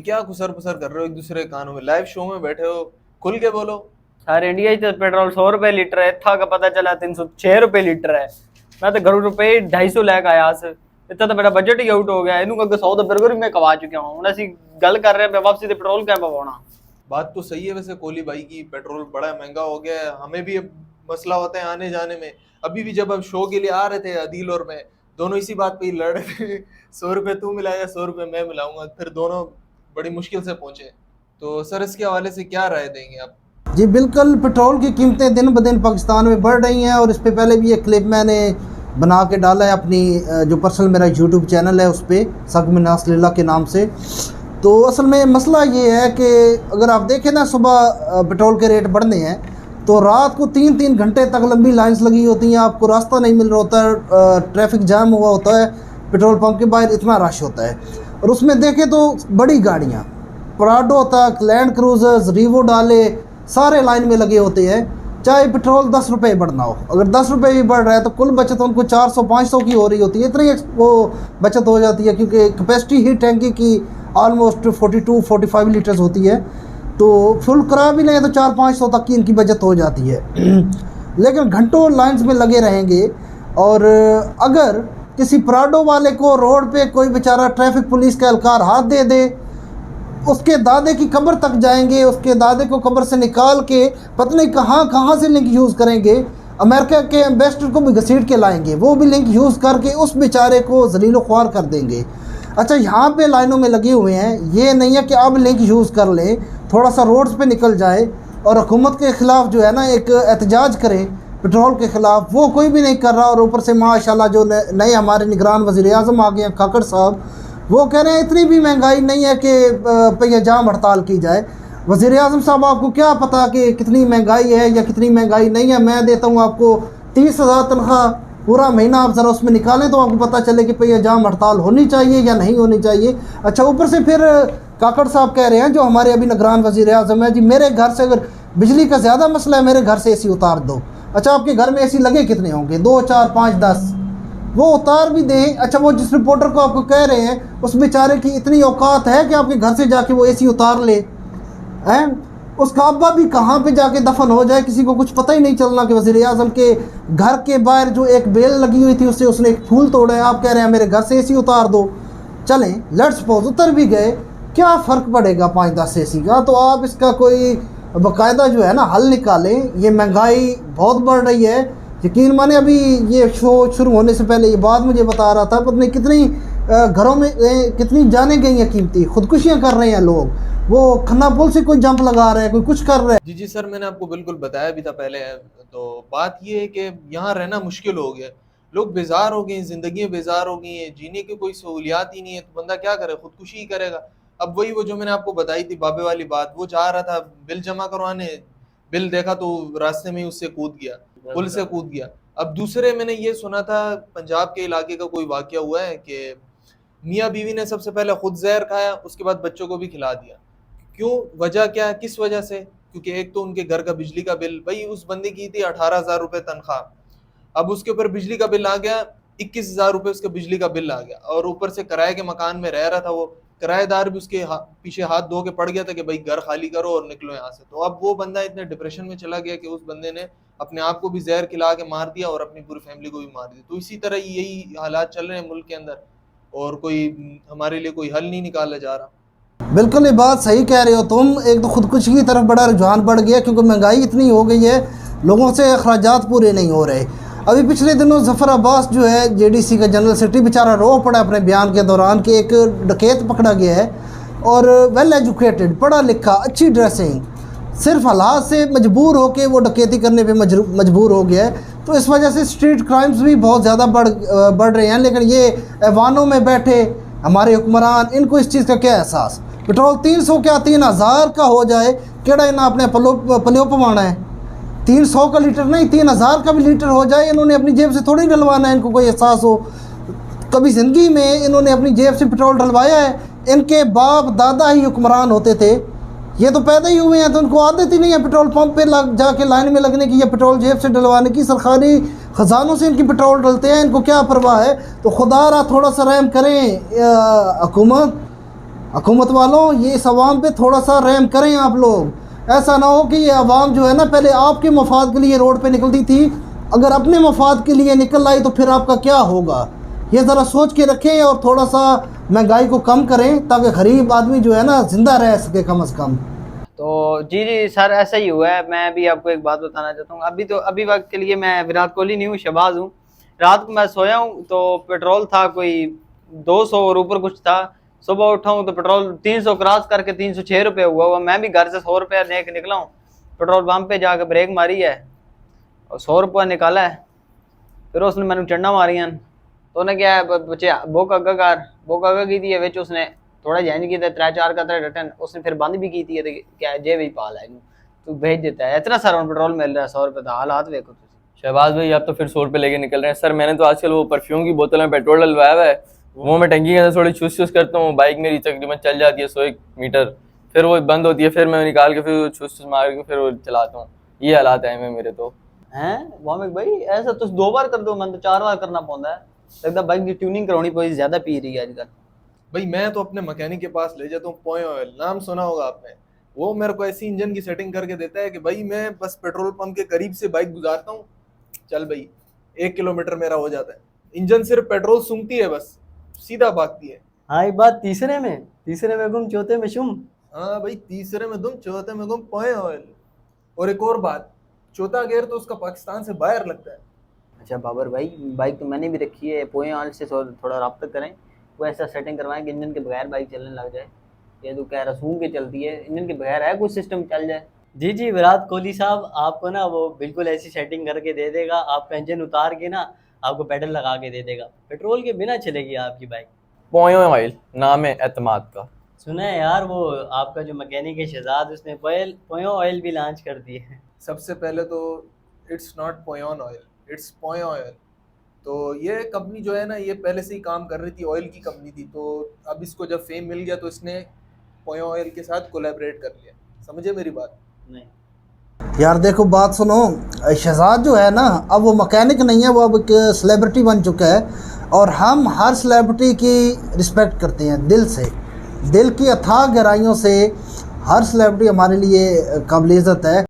क्या खुसर पुसर कर रहे हो एक दूसरे के कानों में? लाइव शो में बैठे हो, खुल के बोलो। यार इंडिया तो पेट्रोल 100 रुपए लीटर है, इतना का पता चला 306 रुपए लीटर है। मैं तो घरों रुपए 250 लेके आया से, इतना तो मेरा बजट ही आउट हो गया। इनू अगर 100 तो बर्गर भी मैं कमा चुका हूँ। ऐसी गल कर रहे हैं वापसी से पेट्रोल क्या पवाना। बात तो सही है वैसे कोहली भाई की, पेट्रोल बड़ा महंगा हो गया है। हमें भी अब मसला होता है आने जाने में। अभी भी जब हम शो के लिए आ रहे थे अदील और मैं, दोनों इसी बात पे ही लड़ रहे थे 100 रुपए तू मिलाएगा, 100 रुपए मैं मिलाऊंगा, फिर दोनों बड़ी मुश्किल से पहुंचे। तो सर इसके हवाले से क्या राय देंगे आप? जी बिल्कुल, पेट्रोल की कीमतें दिन ब दिन पाकिस्तान में बढ़ रही हैं। और इस पे पहले भी एक क्लिप मैंने बना के डाला है अपनी जो पर्सनल मेरा यूट्यूब चैनल है उस पर, सगमिनास लीला के नाम से। तो असल में मसला ये है कि अगर आप देखें ना, सुबह पेट्रोल के रेट बढ़ने हैं तो रात को 3-3 घंटे तक लंबी लाइंस लगी होती हैं, आपको रास्ता नहीं मिल रहा होता है, ट्रैफिक जाम हुआ होता है, पेट्रोल पंप के बाहर इतना रश होता है। और उसमें देखें तो बड़ी गाड़ियाँ प्राडो तक, लैंड क्रूजर्स, रीवो डाले, सारे लाइन में लगे होते हैं। चाहे पेट्रोल 10 रुपये बढ़ना हो, अगर 10 रुपये भी बढ़ रहा है तो कुल बचत उनको 400-500 की हो रही होती है। इतनी वो बचत हो जाती है क्योंकि कैपेसिटी ही टैंकी की ऑलमोस्ट 42-45 लीटर्स होती है। तो फुल करा भी लें तो 400-500 तक की इनकी बचत हो जाती है लेकिन घंटों लाइंस में लगे रहेंगे। और अगर किसी प्राडो वाले को रोड पे कोई बेचारा ट्रैफिक पुलिस का एहलकार हाथ दे दे, उसके दादे की कब्र तक जाएंगे, उसके दादे को कब्र से निकाल के पता नहीं कहाँ कहाँ से लिंक यूज़ करेंगे, अमेरिका के एम्बेसडर को भी घसीट के लाएंगे, वो भी लिंक यूज़ करके उस बेचारे को जलीलो ख्वार कर देंगे। अच्छा, यहाँ पे लाइनों में लगे हुए हैं, ये नहीं है कि अब लिंक यूज़ कर लें, थोड़ा सा रोड्स पे निकल जाए और हुकूमत के ख़िलाफ़ जो है ना एक एहतजाज करें पेट्रोल के ख़िलाफ़, वो कोई भी नहीं कर रहा। और ऊपर से माशाल्लाह जो नए हमारे निगरान वज़ीर आज़म आ गए हैं काकड़ साहब, वो कह रहे हैं इतनी भी महंगाई नहीं है कि पहिया जाम हड़ताल की जाए। वज़ीर आज़म साहब, आपको क्या पता कि कितनी महंगाई है या कितनी महंगाई नहीं है? मैं देता हूँ आपको 30,000 तनख्वाह, पूरा महीना आप ज़रा उसमें निकालें तो आपको पता चले कि पहिया जाम हड़ताल होनी चाहिए या नहीं होनी चाहिए। अच्छा, ऊपर से फिर काकड़ साहब कह रहे हैं जो हमारे अभी निगरान वज़ीर आज़म है, जी मेरे घर से अगर बिजली का ज़्यादा मसला है मेरे घर से AC उतार दो। अच्छा, आपके घर में AC लगे कितने होंगे? 2, 4, 5, 10, वो उतार भी दें। अच्छा, वो जिस रिपोर्टर को आपको कह रहे हैं उस बेचारे की इतनी औकात है कि आपके घर से जाके वो AC उतार ले हैं? उसका अब्बा भी कहाँ पे जाके दफन हो जाए किसी को कुछ पता ही नहीं चलना कि वज़ीर आज़म के घर के बाहर जो एक बेल लगी हुई थी उससे उसने एक फूल तोड़ा है। आप कह रहे हैं मेरे घर से AC उतार दो। चलें, लेट्स सपोज उतर भी गए, क्या फ़र्क पड़ेगा 5-10 AC का? तो आप इसका कोई बाकायदा जो है ना हल निकालें। ये महंगाई बहुत बढ़ रही है, यकीन माने अभी ये शो शुरू होने से पहले ये बात मुझे बता रहा था, पता नहीं कितनी घरों में कितनी जाने गई हैं कीमती, खुदकुशियाँ कर रहे हैं लोग, वो खन्ना पुल से कोई जंप लगा रहे हैं, कोई कुछ कर रहे हैं। जी जी सर, मैंने आपको बिल्कुल बताया भी था पहले। तो बात ये है कि यहाँ रहना मुश्किल हो गया, लोग बेजार हो गए, जिंदगी बेजार हो गई है, जीने की कोई सहूलियात ही नहीं है, तो बंदा क्या करे, खुदकुशी ही करेगा। अब वही वो जो मैंने आपको बताई थी बाबे वाली बात, वो जा रहा था बिल जमा करवाने, बिल देखा तो रास्ते में ही उससे कूद गया, पुल से कूद गया। अब दूसरे मैंने ये सुना था पंजाब के इलाके का कोई वाकया हुआ है कि मियाँ बीवी ने सबसे पहले खुद जहर खाया, उसके बाद बच्चों को भी खिला दिया। क्यों, वजह क्या है, किस वजह से? क्योंकि एक तो उनके घर का बिजली का बिल, भाई उस बंदे की थी 18,000 रुपए तनख्वाह, अब उसके ऊपर बिजली का बिल आ गया 21,000 रुपए, उसका बिजली का बिल आ गया। और ऊपर से किराए के मकान में रह रहा था वो, किराएदार भी उसके पीछे हाथ धो के पड़ गया था कि भाई घर खाली करो और निकलो यहाँ से। तो अब वो बंदा इतने डिप्रेशन में चला गया कि उस बंदे ने अपने आप को भी जहर खिला के मार दिया और अपनी पूरी फैमिली को भी मार दिया। तो इसी तरह यही हालात चल रहे हैं मुल्क के अंदर, और कोई हमारे लिए कोई हल नहीं निकाला जा रहा। बिल्कुल ये बात सही कह रहे हो तुम। एक तो खुदकुशी की तरफ बड़ा रुझान बढ़ गया क्योंकि महंगाई इतनी हो गई है, लोगों से अखराजात पूरे नहीं हो रहे। अभी पिछले दिनों ज़फ़र अब्बास जो है JDC का जनरल सेक्रेटरी, बेचारा रो पड़ा अपने बयान के दौरान कि एक डकैत पकड़ा गया है और वेल एजुकेटेड, पढ़ा लिखा, अच्छी ड्रेसिंग, सिर्फ हालात से मजबूर होकर वो डकैती करने पे मजबूर हो गया है। तो इस वजह से स्ट्रीट क्राइम्स भी बहुत ज़्यादा बढ़ रहे हैं। लेकिन ये ऐवानों में बैठे हमारे हुक्मरान, इनको इस चीज़ का क्या एहसास? पेट्रोल 300 क्या 3,000 का हो जाए, केड़ा इन्हें अपने पलियो पवाना है? 300 का लीटर नहीं, 3,000 का भी लीटर हो जाए, इन्होंने अपनी जेब से थोड़ी डलवाना है, इनको कोई एहसास हो। कभी ज़िंदगी में इन्होंने अपनी जेब से पेट्रोल डलवाया है? इनके बाप दादा ही हुक्मरान होते थे, ये तो पैदा ही हुए हैं, तो उनको आदत ही नहीं है पेट्रोल पंप पे जाके लाइन में लगने की या पेट्रोल जेब से डलवाने की। सरकारी ख़जानों से इनकी पेट्रोल डलते हैं, इनको क्या परवाह है? तो खुदा रहा थोड़ा सा रहम करें हुकूमत, हुकूमत वालों, ये इस आवाम पे थोड़ा सा रहम करें आप लोग। ऐसा ना हो कि ये आवाम जो है ना, पहले आपके मफाद के लिए रोड पे निकलती थी, अगर अपने मफाद के लिए निकल आई तो फिर आपका क्या होगा। ये ज़रा सोच के रखें और थोड़ा सा महंगाई को कम करें, ताकि गरीब आदमी जो है ना ज़िंदा रह सके कम अज़ कम। तो जी जी सर, ऐसा ही हुआ है। मैं भी आपको एक बात बताना चाहता हूँ। अभी वक्त के लिए मैं विराट कोहली नहीं हूँ, शहबाज हूँ। रात को मैं सोया हूँ तो पेट्रोल था कोई 200 और ऊपर कुछ था। सुबह उठा हूँ तो पेट्रोल 300 क्रॉस करके 306 रुपये हुआ। मैं भी घर से 100 रुपया लेके निकला हूँ, पेट्रोल पंप पे जाकर ब्रेक मारी है और 100 रुपया निकाला है। फिर उसने मैंने चढ़ना मारी हैं तो उन्हें क्या है, बच्चे बुक अग्गा की थी विच उसने थोड़ा जैन किया 3-4 का रिटर्न उसने फिर बंद भी की थी। क्या जे भी पाल है तू भेज देता है, इतना सारा पेट्रोल मिल रहा है 100 रुपये का। हालात देखो। शहबाज भाई आप तो फिर 100 रुपये लेके निकल रहे हैं। सर मैंने तो आजकल वो परफ्यूम की बोतल में पेट्रोल डलवाया हुआ है, वो मैं टंकी के अंदर थोड़ी चूस करता हूँ। बाइक मेरी तकरीबन चल जाती है 100 मीटर, फिर वो बंद होती है, फिर मैं निकाल के फिर चूस मार के फिर वो चलाता हूँ। ये हालात है मैं मेरे तो हैं वामिक भाई, ऐसा तो 2 बार कर दो, मैं तो 4 बार करना पौंदा है। लगता बाइक की ट्यूनिंग करानी पड़ी, ज्यादा पी रही है आजकल। भाई मैं तो अपने मैकेनिक के पास ले जाता हूँ, पॉय ऑयल नाम सुना होगा आपने। वो मेरे को ऐसी इंजन की सेटिंग करके देता है कि भाई मैं बस पेट्रोल पंप के करीब से बाइक गुजारता हूँ, चल भाई 1 किलोमीटर मेरा हो जाता है। इंजन सिर्फ पेट्रोल सूंघती है, बस सीधा भागती है। हाँ ये बात तीसरे में गुम चौथे में शुम। हाँ भाई, तीसरे में दुम चौथे में गुम, पॉय ऑयल। और एक और बात, चौथा गियर तो उसका पाकिस्तान से बाहर लगता है। अच्छा बाबर भाई, बाइक तो मैंने भी रखी है, पोए ऑयल से थोड़ा रब्ता करें, वो ऐसा सेटिंग करवाएं कि इंजन के बगैर बाइक चलने लग जाए। ये तो कह रहा सूंघ के चलती है, इंजन के बगैर है कुछ सिस्टम चल जाए। जी जी, विराट कोहली साहब आपको ना वो बिल्कुल ऐसी सेटिंग करके दे देगा, आपका इंजन उतार के ना आपको पेडल लगा के दे देगा, पेट्रोल के बिना चलेगी आपकी बाइक। पॉयो ऑयल नाम है एतमाद का। सुना है यार, वो आपका जो मैकेनिक है शहजाद, उसने पोयो ऑयल भी लॉन्च कर दिए है। सबसे पहले तो इट्स नॉट पोयन ऑयल, इट्स पॉय ऑयल। तो ये कंपनी जो है ना, ये पहले से ही काम कर रही थी, ऑयल की कंपनी थी। तो अब इसको जब फेम मिल गया तो इसने पॉय ऑयल के साथ कोलैबोरेट कर लिया। समझे मेरी बात? नहीं यार देखो बात सुनो, शहजाद जो है ना, अब वो मैकेनिक नहीं है, वो अब एक सेलिब्रिटी बन चुका है। और हम हर सेलिब्रिटी की रिस्पेक्ट करते हैं दिल से, दिल की अथाह गहराइयों से। हर सेलिब्रिटी हमारे लिए काबिल इज़्ज़त है।